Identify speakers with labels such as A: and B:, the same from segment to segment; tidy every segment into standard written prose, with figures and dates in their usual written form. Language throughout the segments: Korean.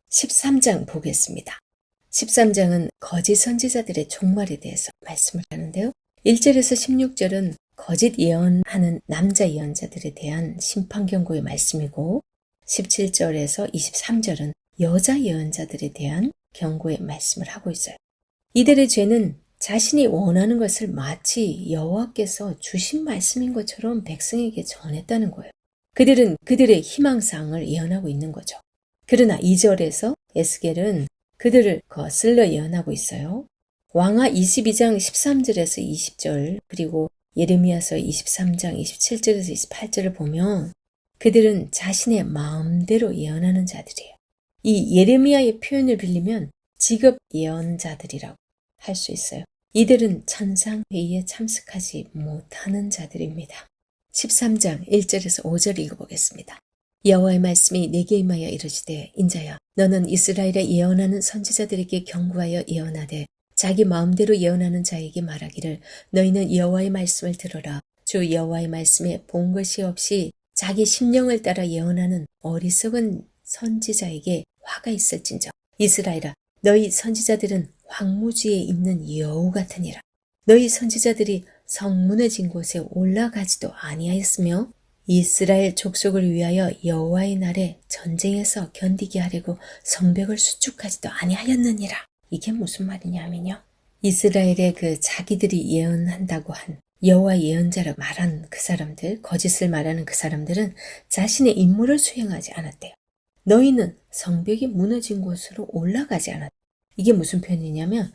A: 13장 보겠습니다. 13장은 거짓 선지자들의 종말에 대해서 말씀을 하는데요. 1절에서 16절은 거짓 예언하는 남자 예언자들에 대한 심판 경고의 말씀이고 17절에서 23절은 여자 예언자들에 대한 경고의 말씀을 하고 있어요. 이들의 죄는 자신이 원하는 것을 마치 여호와께서 주신 말씀인 것처럼 백성에게 전했다는 거예요. 그들은 그들의 희망사항을 예언하고 있는 거죠. 그러나 2절에서 에스겔은 그들을 거슬러 예언하고 있어요. 왕하 22장 13절에서 20절 그리고 예레미야서 23장 27절에서 28절을 보면 그들은 자신의 마음대로 예언하는 자들이에요. 이 예레미야의 표현을 빌리면 직업 예언자들이라고 할 수 있어요. 이들은 천상회의에 참석하지 못하는 자들입니다. 13장 1절에서 5절 읽어보겠습니다. 여호와의 말씀이 내게 임하여 이르시되 인자야 너는 이스라엘에 예언하는 선지자들에게 경고하여 예언하되 자기 마음대로 예언하는 자에게 말하기를 너희는 여호와의 말씀을 들어라. 주 여호와의 말씀에 본 것이 없이 자기 심령을 따라 예언하는 어리석은 선지자에게 화가 있을진저. 이스라엘아 너희 선지자들은 황무지에 있는 여우 같으니라. 너희 선지자들이 성 무너진 곳에 올라가지도 아니하였으며 이스라엘 족속을 위하여 여호와의 날에 전쟁에서 견디게 하려고 성벽을 수축하지도 아니하였느니라. 이게 무슨 말이냐면요. 이스라엘의 그 자기들이 예언한다고 한 여호와 예언자라 말한 그 사람들, 거짓을 말하는 그 사람들은 자신의 임무를 수행하지 않았대요. 너희는 성벽이 무너진 곳으로 올라가지 않았다. 이게 무슨 표현이냐면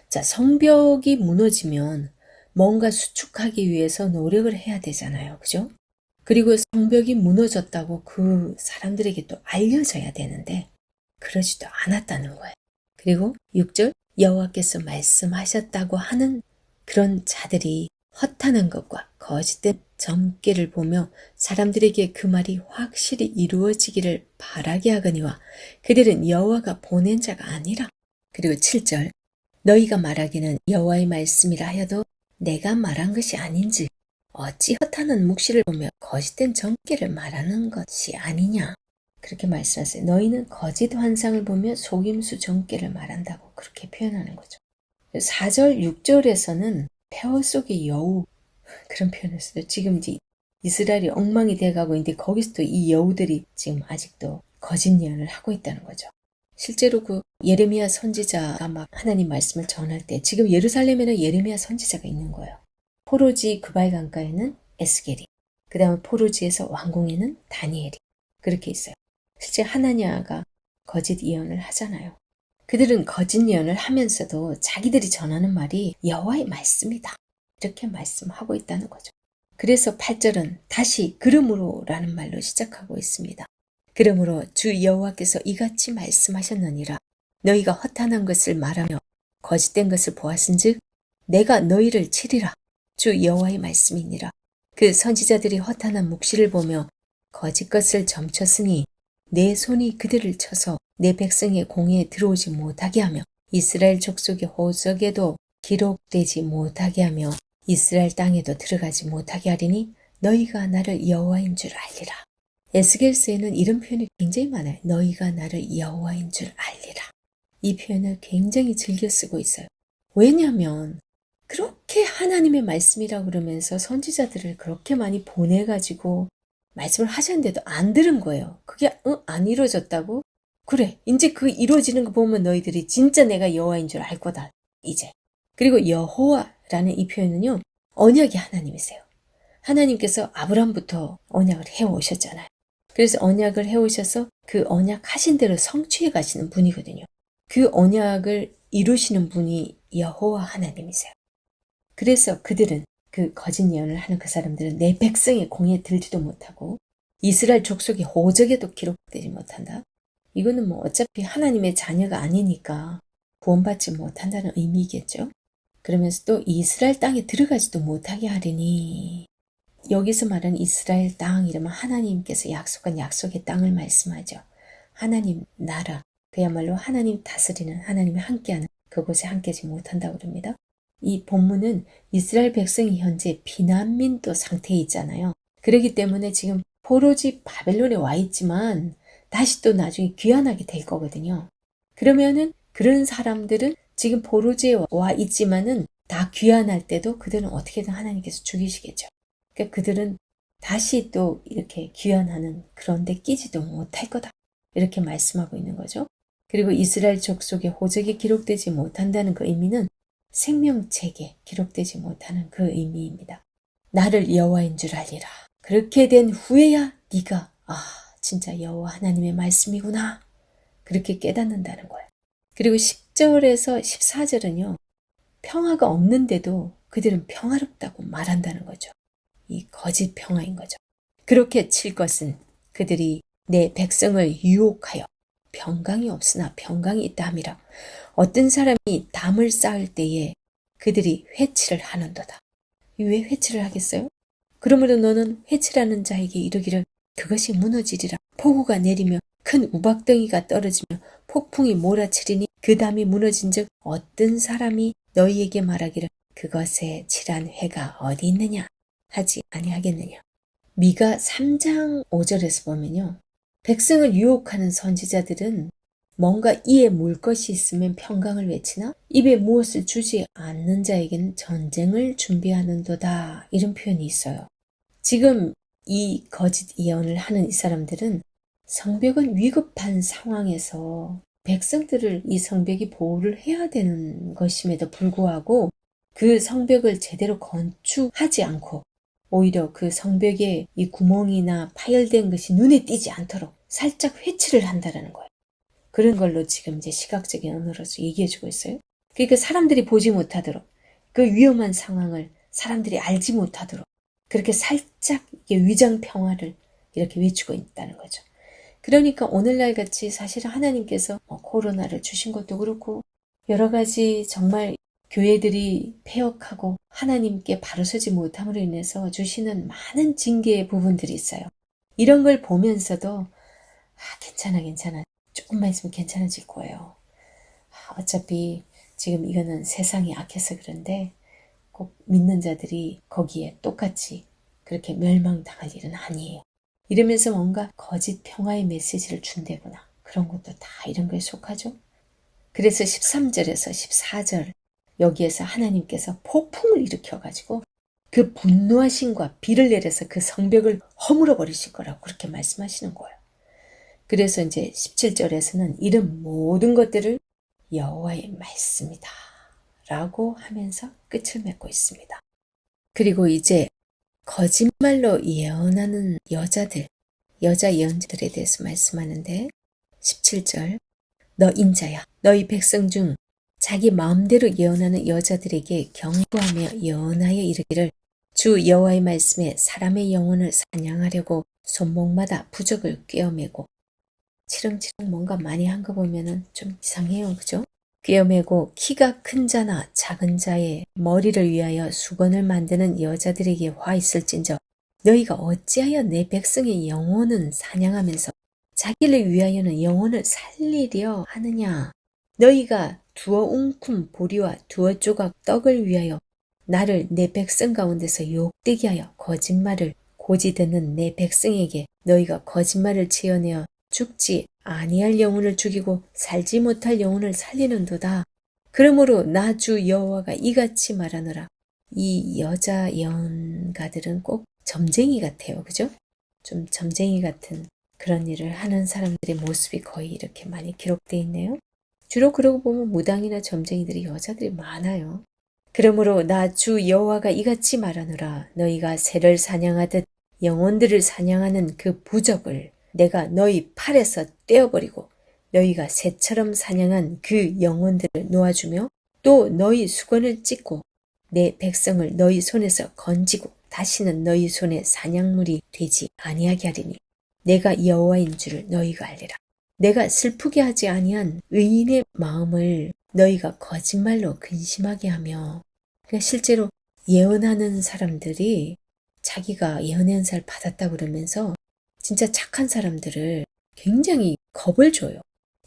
A: 자, 성벽이 무너지면 뭔가 수축하기 위해서 노력을 해야 되잖아요. 그죠? 그리고 성벽이 무너졌다고 그 사람들에게 또 알려져야 되는데 그러지도 않았다는 거예요. 그리고 6절 여호와께서 말씀하셨다고 하는 그런 자들이 허탄한 것과 거짓된 점괘를 보며 사람들에게 그 말이 확실히 이루어지기를 바라게 하거니와 그들은 여호와가 보낸 자가 아니라. 그리고 7절 너희가 말하기는 여호와의 말씀이라 하여도 내가 말한 것이 아닌지 어찌 허탄한 묵시를 보며 거짓된 점괘를 말하는 것이 아니냐. 그렇게 말씀하세요. 너희는 거짓 환상을 보며 속임수 점괘를 말한다고 그렇게 표현하는 거죠. 4절 6절에서는 폐허 속의 여우 그런 표현을 써요. 지금 이제 이스라엘이 엉망이 돼가고 있는데 거기서도 이 여우들이 지금 아직도 거짓 예언을 하고 있다는 거죠. 실제로 그 예레미야 선지자가 막 하나님 말씀을 전할 때 지금 예루살렘에는 예레미야 선지자가 있는 거예요. 포로지 그발 강가에는 에스겔이, 그 다음에 포로지에서 왕궁에는 다니엘이 그렇게 있어요. 실제 하나냐가 거짓 예언을 하잖아요. 그들은 거짓 예언을 하면서도 자기들이 전하는 말이 여호와의 말씀이다. 이렇게 말씀하고 있다는 거죠. 그래서 8절은 다시 그러므로 라는 말로 시작하고 있습니다. 그러므로 주 여호와께서 이같이 말씀하셨느니라. 너희가 허탄한 것을 말하며 거짓된 것을 보았은즉 내가 너희를 치리라. 주 여호와의 말씀이니라. 그 선지자들이 허탄한 묵시를 보며 거짓 것을 점쳤으니 내 손이 그들을 쳐서 내 백성의 공에 들어오지 못하게 하며 이스라엘 족속의 호적에도 기록되지 못하게 하며 이스라엘 땅에도 들어가지 못하게 하리니 너희가 나를 여호와인 줄 알리라. 에스겔서에는 이런 표현이 굉장히 많아요. 너희가 나를 여호와인 줄 알리라. 이 표현을 굉장히 즐겨 쓰고 있어요. 왜냐하면 그렇게 하나님의 말씀이라고 그러면서 선지자들을 그렇게 많이 보내가지고 말씀을 하셨는데도 안 들은 거예요. 그게 안 이루어졌다고? 그래, 이제 그 이루어지는 거 보면 너희들이 진짜 내가 여호와인 줄 알 거다. 이제. 그리고 여호와라는 이 표현은요. 언약이 하나님이세요. 하나님께서 아브라함부터 언약을 해오셨잖아요. 그래서 언약을 해오셔서 그 언약 하신 대로 성취해 가시는 분이거든요. 그 언약을 이루시는 분이 여호와 하나님이세요. 그래서 그들은 그 거짓 예언을 하는 그 사람들은 내 백성의 공에 들지도 못하고 이스라엘 족속의 호적에도 기록되지 못한다. 이거는 뭐 어차피 하나님의 자녀가 아니니까 구원받지 못한다는 의미겠죠. 그러면서 또 이스라엘 땅에 들어가지도 못하게 하리니 여기서 말하는 이스라엘 땅 이러면 하나님께서 약속한 약속의 땅을 말씀하죠. 하나님 나라 그야말로 하나님 다스리는, 하나님이 함께하는 그곳에 함께하지 못한다고 그럽니다. 이 본문은 이스라엘 백성이 현재 비난민도 상태에 있잖아요. 그렇기 때문에 지금 포로지 바벨론에 와 있지만 다시 또 나중에 귀환하게 될 거거든요. 그러면은 그런 사람들은 지금 포로지에 와 있지만은 다 귀환할 때도 그들은 어떻게든 하나님께서 죽이시겠죠. 그러니까 그들은 다시 또 이렇게 귀환하는 그런 데 끼지도 못할 거다. 이렇게 말씀하고 있는 거죠. 그리고 이스라엘 족속의 호적에 기록되지 못한다는 그 의미는 생명책에 기록되지 못하는 그 의미입니다. 나를 여호와인 줄 알리라. 그렇게 된 후에야 네가 진짜 여호와 하나님의 말씀이구나. 그렇게 깨닫는다는 거예요. 그리고 10절에서 14절은요. 평화가 없는데도 그들은 평화롭다고 말한다는 거죠. 이 거짓 평화인 거죠. 그렇게 칠 것은 그들이 내 백성을 유혹하여 평강이 없으나 평강이 있다 함이라. 어떤 사람이 담을 쌓을 때에 그들이 회치를 하는도다. 왜 회치를 하겠어요? 그러므로 너는 회치라는 자에게 이르기를 그것이 무너지리라. 폭우가 내리며 큰 우박덩이가 떨어지며 폭풍이 몰아치리니 그 담이 무너진 즉 어떤 사람이 너희에게 말하기를 그것에 칠한 회가 어디 있느냐 하지 아니하겠느냐. 미가 3장 5절에서 보면요. 백성을 유혹하는 선지자들은 뭔가 이에 물 것이 있으면 평강을 외치나 입에 무엇을 주지 않는 자에게는 전쟁을 준비하는도다. 이런 표현이 있어요. 지금 이 거짓 예언을 하는 이 사람들은 성벽은 위급한 상황에서 백성들을 이 성벽이 보호를 해야 되는 것임에도 불구하고 그 성벽을 제대로 건축하지 않고 오히려 그 성벽에 이 구멍이나 파열된 것이 눈에 띄지 않도록 살짝 회치를 한다는 거예요. 그런 걸로 지금 이제 시각적인 언어로서 얘기해주고 있어요. 그러니까 사람들이 보지 못하도록 그 위험한 상황을 사람들이 알지 못하도록 그렇게 살짝 위장 평화를 이렇게 외치고 있다는 거죠. 그러니까 오늘날 같이 사실은 하나님께서 코로나를 주신 것도 그렇고 여러 가지 정말 교회들이 폐역하고 하나님께 바로 서지 못함으로 인해서 주시는 많은 징계의 부분들이 있어요. 이런 걸 보면서도 괜찮아. 조금만 있으면 괜찮아질 거예요. 어차피 지금 이거는 세상이 악해서 그런데 꼭 믿는 자들이 거기에 똑같이 그렇게 멸망당할 일은 아니에요. 이러면서 뭔가 거짓 평화의 메시지를 준대구나. 그런 것도 다 이런 거에 속하죠. 그래서 13절에서 14절 여기에서 하나님께서 폭풍을 일으켜가지고 그 분노하심과 비를 내려서 그 성벽을 허물어 버리실 거라고 그렇게 말씀하시는 거예요. 그래서 이제 17절에서는 이런 모든 것들을 여호와의 말씀이다 라고 하면서 끝을 맺고 있습니다. 그리고 이제 거짓말로 예언하는 여자들, 여자 예언자들에 대해서 말씀하는데 17절 너 인자야 너희 백성 중 자기 마음대로 예언하는 여자들에게 경고하며 예언하여 이르기를 주 여호와의 말씀에 사람의 영혼을 사냥하려고 손목마다 부적을 꿰어매고 치렁치렁 뭔가 많이 한 거 보면은 좀 이상해요. 그죠? 꿰어매고 키가 큰 자나 작은 자의 머리를 위하여 수건을 만드는 여자들에게 화 있을진저 너희가 어찌하여 내 백성의 영혼은 사냥하면서 자기를 위하여는 영혼을 살리려 하느냐. 너희가 두어 웅큼 보리와 두어 조각 떡을 위하여 나를 내 백성 가운데서 욕되게 하여 거짓말을 고지드는 내 백성에게 너희가 거짓말을 지어내어 죽지 아니할 영혼을 죽이고 살지 못할 영혼을 살리는도다. 그러므로 나 주 여호와가 이같이 말하노라. 이 여자 예언가들은 꼭 점쟁이 같아요. 그죠? 좀 점쟁이 같은 그런 일을 하는 사람들의 모습이 거의 이렇게 많이 기록되어 있네요. 주로 그러고 보면 무당이나 점쟁이들이 여자들이 많아요. 그러므로 나 주 여호와가 이같이 말하노라. 너희가 새를 사냥하듯 영혼들을 사냥하는 그 부적을 내가 너희 팔에서 떼어버리고 너희가 새처럼 사냥한 그 영혼들을 놓아주며 또 너희 수건을 찢고 내 백성을 너희 손에서 건지고 다시는 너희 손에 사냥물이 되지 아니하게 하리니 내가 여호와인 줄을 너희가 알리라. 내가 슬프게 하지 아니한 의인의 마음을 너희가 거짓말로 근심하게 하며 그러니까 실제로 예언하는 사람들이 자기가 예언의 은사를 받았다 그러면서 진짜 착한 사람들을 굉장히 겁을 줘요.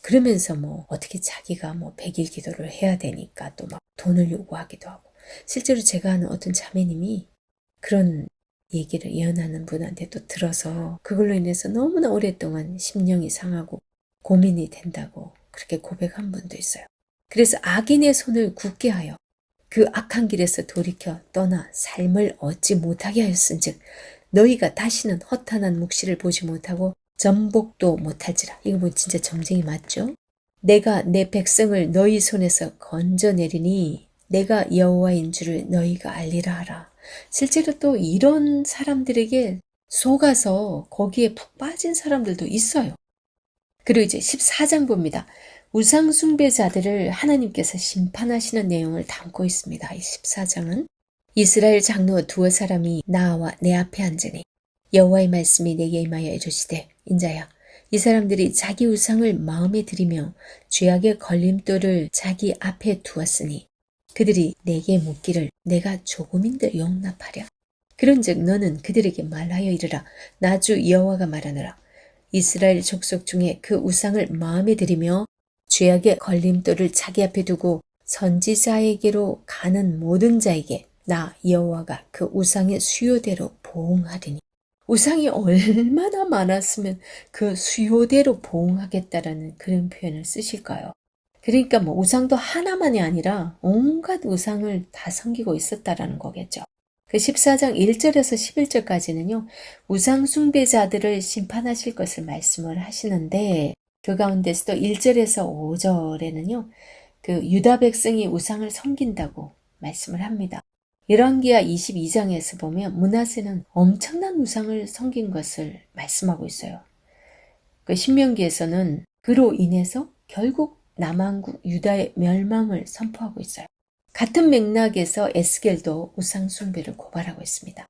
A: 그러면서 뭐 어떻게 자기가 뭐 100일 기도를 해야 되니까 또 막 돈을 요구하기도 하고. 실제로 제가 아는 어떤 자매님이 그런 얘기를 예언하는 분한테 또 들어서 그걸로 인해서 너무나 오랫동안 심령이 상하고 고민이 된다고 그렇게 고백한 분도 있어요. 그래서 악인의 손을 굳게 하여 그 악한 길에서 돌이켜 떠나 삶을 얻지 못하게 하였은즉 너희가 다시는 허탄한 묵시를 보지 못하고 전복도 못할지라. 이거 뭐 진짜 점쟁이 맞죠? 내가 내 백성을 너희 손에서 건져내리니 내가 여호와인 줄을 너희가 알리라 하라. 실제로 또 이런 사람들에게 속아서 거기에 푹 빠진 사람들도 있어요. 그리고 이제 14장 봅니다. 우상 숭배자들을 하나님께서 심판하시는 내용을 담고 있습니다. 이 14장은 이스라엘 장로 두어 사람이 나와 내 앞에 앉으니 여호와의 말씀이 내게 임하여 이르시되 인자야 이 사람들이 자기 우상을 마음에 들이며 죄악의 걸림돌을 자기 앞에 두었으니 그들이 내게 묻기를 내가 조금인들 용납하랴. 그런즉 너는 그들에게 말하여 이르라. 나 주 여호와가 말하노라. 이스라엘 족속 중에 그 우상을 마음에 들이며 죄악의 걸림돌을 자기 앞에 두고 선지자에게로 가는 모든 자에게 나 여호와가 그 우상의 수요대로 보응하리니. 우상이 얼마나 많았으면 그 수요대로 보응하겠다라는 그런 표현을 쓰실까요? 그러니까 뭐 우상도 하나만이 아니라 온갖 우상을 다 섬기고 있었다라는 거겠죠. 그 14장 1절에서 11절까지는요. 우상 숭배자들을 심판하실 것을 말씀을 하시는데 그 가운데서도 1절에서 5절에는요. 그 유다 백성이 우상을 섬긴다고 말씀을 합니다. 열왕기하 22장에서 보면 므낫세는 엄청난 우상을 섬긴 것을 말씀하고 있어요. 그 신명기에서는 그로 인해서 결국 남한국 유다의 멸망을 선포하고 있어요. 같은 맥락에서 에스겔도 우상 숭배를 고발하고 있습니다.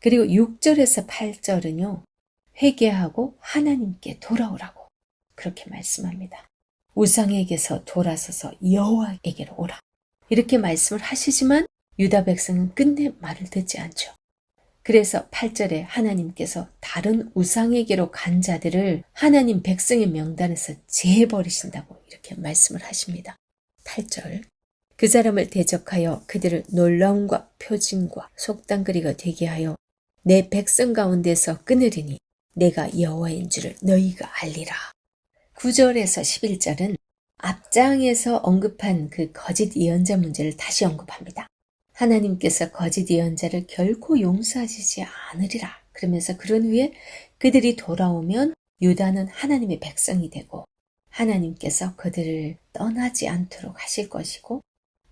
A: 그리고 6절에서 8절은요. 회개하고 하나님께 돌아오라고 그렇게 말씀합니다. 우상에게서 돌아서서 여호와에게로 오라. 이렇게 말씀을 하시지만 유다 백성은 끝내 말을 듣지 않죠. 그래서 8절에 하나님께서 다른 우상에게로 간 자들을 하나님 백성의 명단에서 제해버리신다고 이렇게 말씀을 하십니다. 8절 그 사람을 대적하여 그들을 놀라움과 표징과 속단거리가 되게 하여 내 백성 가운데서 끊으리니 내가 여호와인 줄을 너희가 알리라. 9절에서 11절은 앞장에서 언급한 그 거짓 예언자 문제를 다시 언급합니다. 하나님께서 거짓 예언자를 결코 용서하시지 않으리라. 그러면서 그런 후에 그들이 돌아오면 유다는 하나님의 백성이 되고 하나님께서 그들을 떠나지 않도록 하실 것이고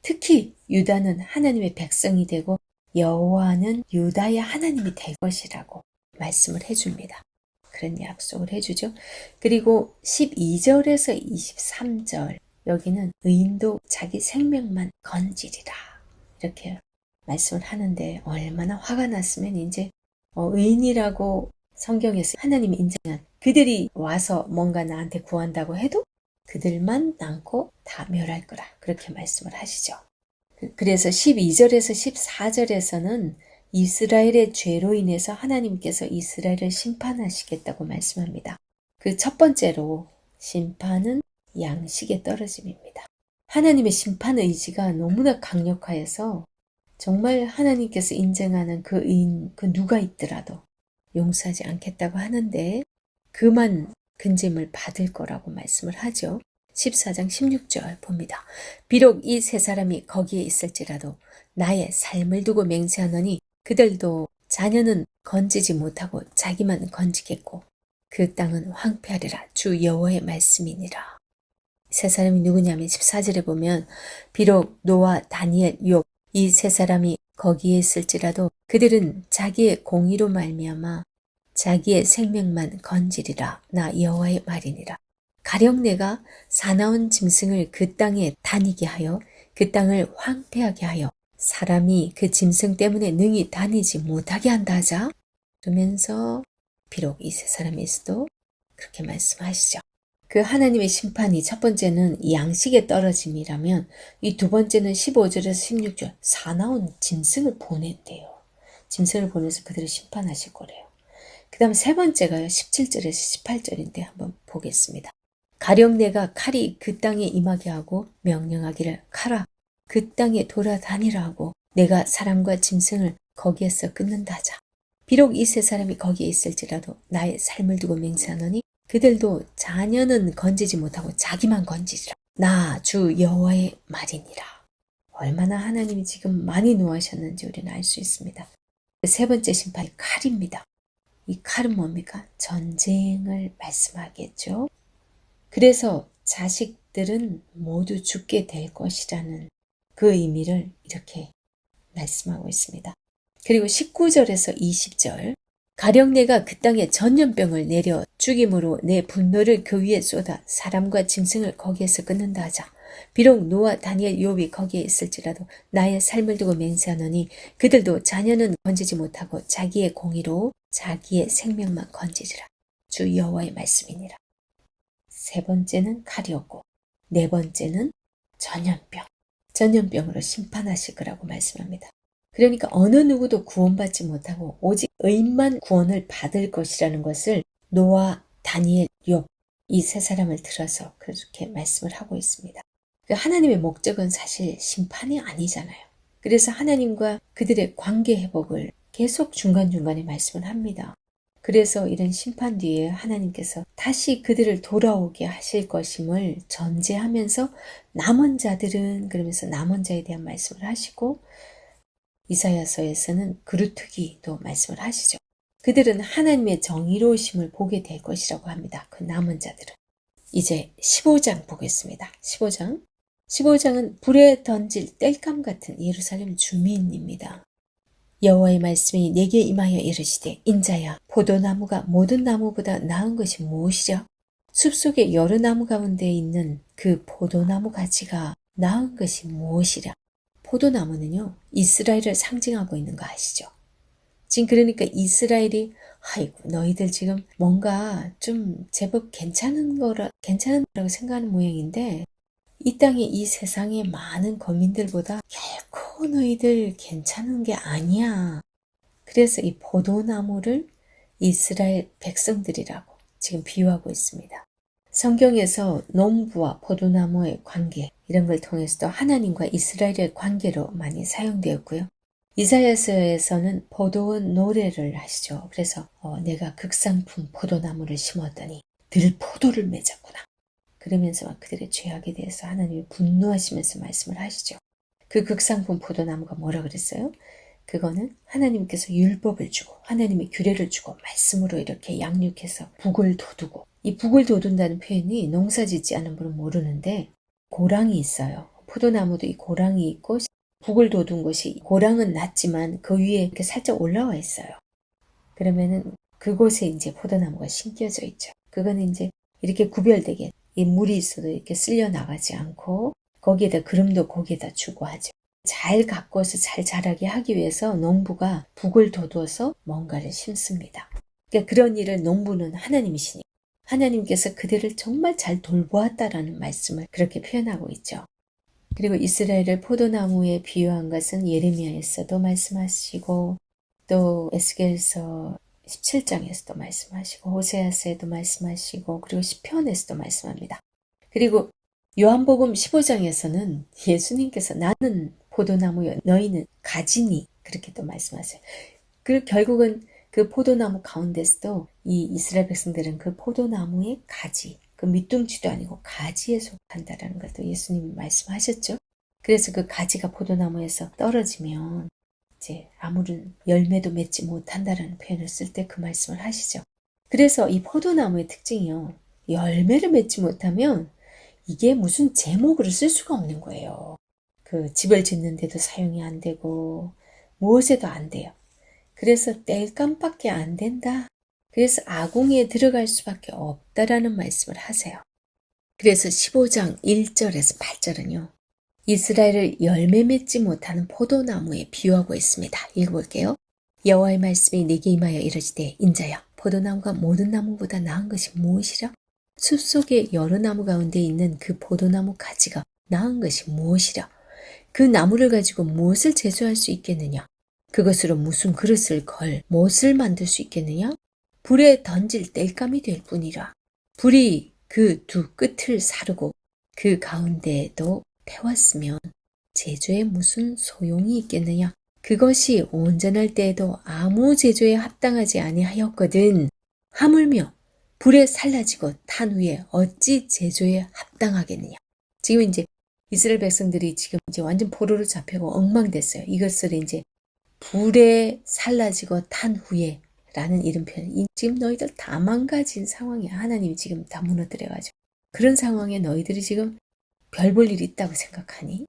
A: 특히 유다는 하나님의 백성이 되고 여호와는 유다의 하나님이 될 것이라고 말씀을 해줍니다. 그런 약속을 해주죠. 그리고 12절에서 23절 여기는 의인도 자기 생명만 건지리라. 이렇게 말씀을 하는데 얼마나 화가 났으면 이제 의인이라고 성경에서 하나님이 인정한 그들이 와서 뭔가 나한테 구한다고 해도 그들만 남고 다 멸할 거라 그렇게 말씀을 하시죠. 그래서 12절에서 14절에서는 이스라엘의 죄로 인해서 하나님께서 이스라엘을 심판하시겠다고 말씀합니다. 그 첫 번째로 심판은 양식의 떨어짐입니다. 하나님의 심판 의지가 너무나 강력하여서 정말 하나님께서 인정하는 그 의인 그 누가 있더라도 용서하지 않겠다고 하는데 그만 근짐을 받을 거라고 말씀을 하죠. 14장 16절 봅니다. 비록 이 세 사람이 거기에 있을지라도 나의 삶을 두고 맹세하노니 그들도 자녀는 건지지 못하고 자기만 건지겠고 그 땅은 황폐하리라. 주 여호와의 말씀이니라. 세 사람이 누구냐면 14절에 보면 비록 노아, 다니엘, 욥 이 세 사람이 거기에 있을지라도 그들은 자기의 공의로 말미암아 자기의 생명만 건지리라. 나 여호와의 말이니라. 가령 내가 사나운 짐승을 그 땅에 다니게 하여 그 땅을 황폐하게 하여 사람이 그 짐승 때문에 능히 다니지 못하게 한다 하자. 그러면서 비록 이 세 사람이 있어도 그렇게 말씀하시죠. 그 하나님의 심판이 첫 번째는 양식의 떨어짐이라면 이 두 번째는 15절에서 16절 사나운 짐승을 보낸대요. 짐승을 보내서 그들을 심판하실 거래요. 그 다음 세 번째가요. 17절에서 18절인데 한번 보겠습니다. 가령 내가 칼이 그 땅에 임하게 하고 명령하기를 가라 그 땅에 돌아다니라 하고 내가 사람과 짐승을 거기에서 끊는다 하자. 비록 이 세 사람이 거기에 있을지라도 나의 삶을 두고 맹세하노니 그들도 자녀는 건지지 못하고 자기만 건지리라. 나 주 여호와의 말이니라. 얼마나 하나님이 지금 많이 노하셨는지 우리는 알 수 있습니다. 세 번째 심판이 칼입니다. 이 칼은 뭡니까? 전쟁을 말씀하겠죠. 그래서 자식들은 모두 죽게 될 것이라는 그 의미를 이렇게 말씀하고 있습니다. 그리고 19절에서 20절 가령 내가 그 땅에 전염병을 내려 죽임으로 내 분노를 그 위에 쏟아 사람과 짐승을 거기에서 끊는다 하자. 비록 노아 다니엘 욥이 거기에 있을지라도 나의 삶을 두고 맹세하노니 그들도 자녀는 건지지 못하고 자기의 공의로 자기의 생명만 건지리라. 주 여호와의 말씀이니라. 세 번째는 칼이었고 네 번째는 전염병. 전염병으로 심판하실 거라고 말씀합니다. 그러니까 어느 누구도 구원받지 못하고 오직 의인만 구원을 받을 것이라는 것을 노아, 다니엘, 욥 이 세 사람을 들어서 그렇게 말씀을 하고 있습니다. 하나님의 목적은 사실 심판이 아니잖아요. 그래서 하나님과 그들의 관계 회복을 계속 중간중간에 말씀을 합니다. 그래서 이런 심판 뒤에 하나님께서 다시 그들을 돌아오게 하실 것임을 전제하면서 남은 자들은 그러면서 남은 자에 대한 말씀을 하시고 이사야서에서는 그루트기도 말씀을 하시죠. 그들은 하나님의 정의로우심을 보게 될 것이라고 합니다. 그 남은 자들은. 이제 15장 보겠습니다. 15장은 불에 던질 땔감 같은 예루살렘 주민입니다. 여호와의 말씀이 내게 임하여 이르시되 인자야 포도나무가 모든 나무보다 나은 것이 무엇이랴? 숲속의 여러 나무 가운데 있는 그 포도나무 가지가 나은 것이 무엇이랴? 포도나무는요 이스라엘을 상징하고 있는 거 아시죠? 지금 그러니까 이스라엘이 아이고 너희들 지금 뭔가 좀 제법 괜찮은 거라고 생각하는 모양인데 이 땅의 이 세상의 많은 거민들보다 결코 너희들 괜찮은 게 아니야. 그래서 이 포도나무를 이스라엘 백성들이라고 지금 비유하고 있습니다. 성경에서 농부와 포도나무의 관계 이런 걸 통해서도 하나님과 이스라엘의 관계로 많이 사용되었고요. 이사야서에서는 포도원 노래를 하시죠. 그래서 내가 극상품 포도나무를 심었더니 들포도를 맺었구나. 그러면서 막 그들의 죄악에 대해서 하나님이 분노하시면서 말씀을 하시죠. 그 극상품 포도나무가 뭐라 그랬어요? 그거는 하나님께서 율법을 주고 하나님의 규례를 주고 말씀으로 이렇게 양육해서 북을 돋우고 이 북을 돋운다는 표현이 농사 짓지 않은 분은 모르는데 고랑이 있어요. 포도나무도 이 고랑이 있고 북을 돋운 것이 고랑은 낮지만 그 위에 이렇게 살짝 올라와 있어요. 그러면은 그곳에 이제 포도나무가 심겨져 있죠. 그거는 이제 이렇게 구별되게 이 물이 있어도 이렇게 쓸려 나가지 않고 거기에다 기름도 거기에다 주고 하죠. 잘 가꿔서 잘 자라게 하기 위해서 농부가 북을 돋워서 뭔가를 심습니다. 그러니까 그런 일을 농부는 하나님이시니 하나님께서 그들을 정말 잘 돌보았다라는 말씀을 그렇게 표현하고 있죠. 그리고 이스라엘을 포도나무에 비유한 것은 예레미야에서도 말씀하시고 또 에스겔서 17장에서도 말씀하시고 호세아서에도 말씀하시고 그리고 시편에서도 말씀합니다. 그리고 요한복음 15장에서는 예수님께서 나는 포도나무요 너희는 가지니 그렇게 또 말씀하세요. 그 결국은 그 포도나무 가운데서도 이 이스라엘 백성들은 그 포도나무의 가지 그 밑둥치도 아니고 가지에 속한다라는 것도 예수님이 말씀하셨죠. 그래서 그 가지가 포도나무에서 떨어지면 이제 아무런 열매도 맺지 못한다라는 표현을 쓸 때 그 말씀을 하시죠. 그래서 이 포도나무의 특징이요. 열매를 맺지 못하면 이게 무슨 제목으로 쓸 수가 없는 거예요. 그 집을 짓는데도 사용이 안 되고 무엇에도 안 돼요. 그래서 땔감밖에 안 된다. 그래서 아궁이에 들어갈 수밖에 없다라는 말씀을 하세요. 그래서 15장 1절에서 8절은요. 이스라엘을 열매 맺지 못하는 포도나무에 비유하고 있습니다. 읽어볼게요. 여호와의 말씀이 내게 임하여 이르시되 인자야 포도나무가 모든 나무보다 나은 것이 무엇이라? 숲속의 여러 나무 가운데 있는 그 포도나무 가지가 나은 것이 무엇이라? 그 나무를 가지고 무엇을 제수할 수 있겠느냐? 그것으로 무슨 그릇을 걸 무엇을 만들 수 있겠느냐? 불에 던질 땔감이 될 뿐이라. 불이 그 두 끝을 사르고 그 가운데에도 태웠으면 제조에 무슨 소용이 있겠느냐. 그것이 온전할 때에도 아무 제조에 합당하지 아니하였거든. 하물며 불에 살라지고 탄 후에 어찌 제조에 합당하겠느냐. 지금 이제 이스라엘 백성들이 지금 이제 완전 포로로 잡혀고 엉망됐어요. 이것을 이제 불에 살라지고 탄 후에 라는 이런 표현. 지금 너희들 다 망가진 상황이야. 하나님이 지금 다 무너뜨려가지고. 그런 상황에 너희들이 지금 별 볼 일이 있다고 생각하니?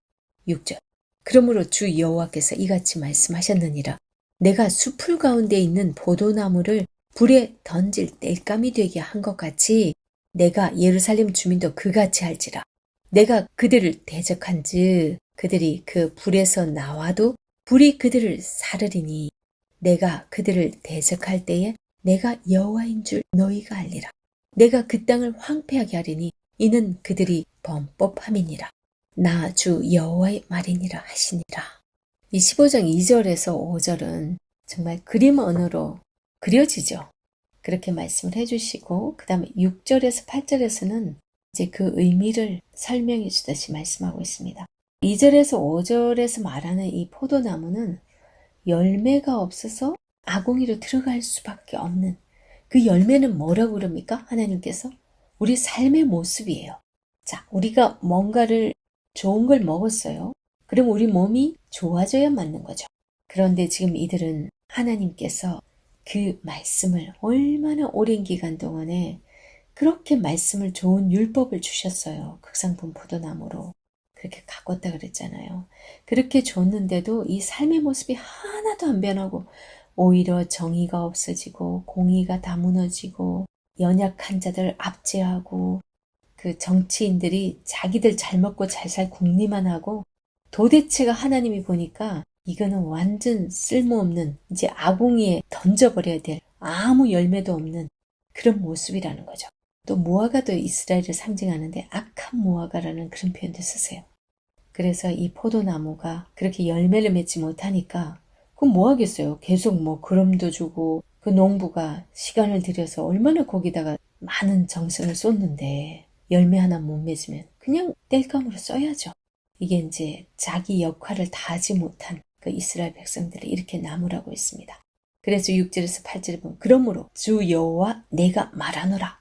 A: 6절. 그러므로 주 여호와께서 이같이 말씀하셨느니라. 내가 숲풀 가운데 있는 포도나무를 불에 던질 땔감이 되게 한 것 같이 내가 예루살렘 주민도 그같이 할지라. 내가 그들을 대적한즉 그들이 그 불에서 나와도 불이 그들을 사르리니 내가 그들을 대적할 때에 내가 여호와인 줄 너희가 알리라. 내가 그 땅을 황폐하게 하리니 이는 그들이 범법함이니라. 나 주 여호와의 말이니라 하시니라. 이 15장 2절에서 5절은 정말 그림 언어로 그려지죠. 그렇게 말씀을 해주시고 그 다음에 6절에서 8절에서는 이제 그 의미를 설명해 주듯이 말씀하고 있습니다. 2절에서 5절에서 말하는 이 포도나무는 열매가 없어서 아궁이로 들어갈 수밖에 없는 그 열매는 뭐라고 그럽니까? 하나님께서 우리 삶의 모습이에요. 자, 우리가 뭔가를 좋은 걸 먹었어요. 그럼 우리 몸이 좋아져야 맞는 거죠. 그런데 지금 이들은 하나님께서 그 말씀을 얼마나 오랜 기간 동안에 그렇게 말씀을 좋은 율법을 주셨어요. 극상품 포도나무로. 그렇게 가꿨다 그랬잖아요. 그렇게 줬는데도 이 삶의 모습이 하나도 안 변하고 오히려 정의가 없어지고 공의가 다 무너지고 연약한 자들 압제하고 그 정치인들이 자기들 잘 먹고 잘 살 궁리만 하고 도대체가 하나님이 보니까 이거는 완전 쓸모없는 이제 아궁이에 던져버려야 될 아무 열매도 없는 그런 모습이라는 거죠. 또 무화과도 이스라엘을 상징하는데 악한 무화과라는 그런 표현도 쓰세요. 그래서 이 포도나무가 그렇게 열매를 맺지 못하니까 그럼 뭐 하겠어요? 계속 뭐 그럼도 주고 그 농부가 시간을 들여서 얼마나 거기다가 많은 정성을 쏟는데 열매 하나 못 맺으면 그냥 땔감으로 써야죠. 이게 이제 자기 역할을 다하지 못한 그 이스라엘 백성들을 이렇게 나무라고 했습니다. 그래서 6절에서 8절에 보면 그러므로 주 여호와 내가 말하노라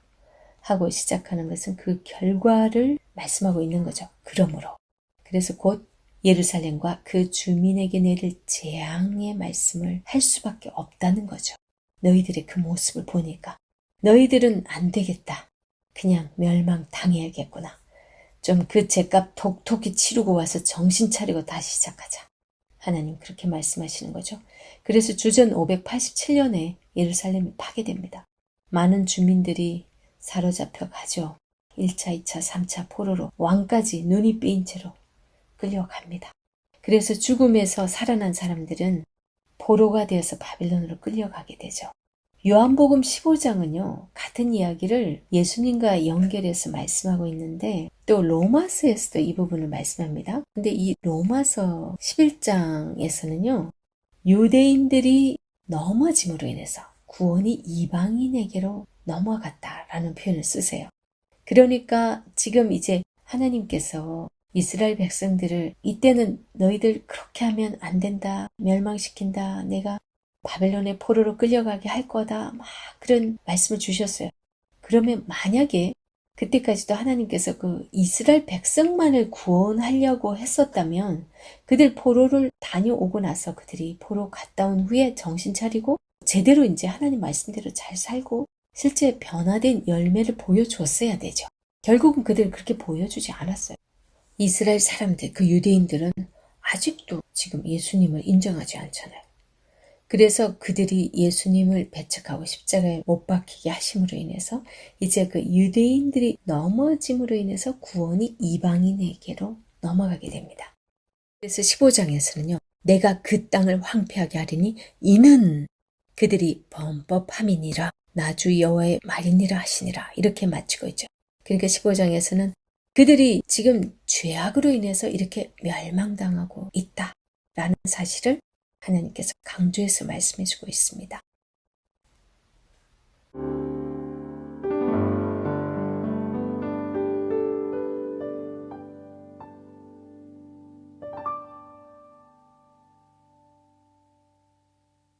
A: 하고 시작하는 것은 그 결과를 말씀하고 있는 거죠. 그러므로. 그래서 곧 예루살렘과 그 주민에게 내릴 재앙의 말씀을 할 수밖에 없다는 거죠. 너희들의 그 모습을 보니까 너희들은 안 되겠다. 그냥 멸망당해야겠구나. 좀 그 죄값 톡톡히 치르고 와서 정신 차리고 다시 시작하자. 하나님 그렇게 말씀하시는 거죠. 그래서 주전 587년에 예루살렘이 파괴됩니다. 많은 주민들이 사로잡혀 가죠. 1차, 2차, 3차 포로로 왕까지 눈이 삐인 채로 끌려갑니다. 그래서 죽음에서 살아난 사람들은 포로가 되어서 바빌론으로 끌려가게 되죠. 요한복음 15장은요. 같은 이야기를 예수님과 연결해서 말씀하고 있는데 또 로마서에서도 이 부분을 말씀합니다. 근데 이 로마서 11장에서는요. 유대인들이 넘어짐으로 인해서 구원이 이방인에게로 넘어갔다라는 표현을 쓰세요. 그러니까 지금 이제 하나님께서 이스라엘 백성들을 이때는 너희들 그렇게 하면 안 된다, 멸망시킨다, 내가 바벨론의 포로로 끌려가게 할 거다, 막 그런 말씀을 주셨어요. 그러면 만약에 그때까지도 하나님께서 그 이스라엘 백성만을 구원하려고 했었다면 그들 포로를 다녀오고 나서 그들이 포로 갔다 온 후에 정신 차리고 제대로 이제 하나님 말씀대로 잘 살고 실제 변화된 열매를 보여줬어야 되죠. 결국은 그들은 그렇게 보여주지 않았어요. 이스라엘 사람들, 그 유대인들은 아직도 지금 예수님을 인정하지 않잖아요. 그래서 그들이 예수님을 배척하고 십자가에 못 박히게 하심으로 인해서 이제 그 유대인들이 넘어짐으로 인해서 구원이 이방인에게로 넘어가게 됩니다. 그래서 15장에서는요. 내가 그 땅을 황폐하게 하리니 이는 그들이 범법함이니라 나 주 여호와의 말이니라 하시니라 이렇게 마치고 있죠. 그러니까 15장에서는 그들이 지금 죄악으로 인해서 이렇게 멸망당하고 있다라는 사실을 하나님께서 강조해서 말씀해주고 있습니다.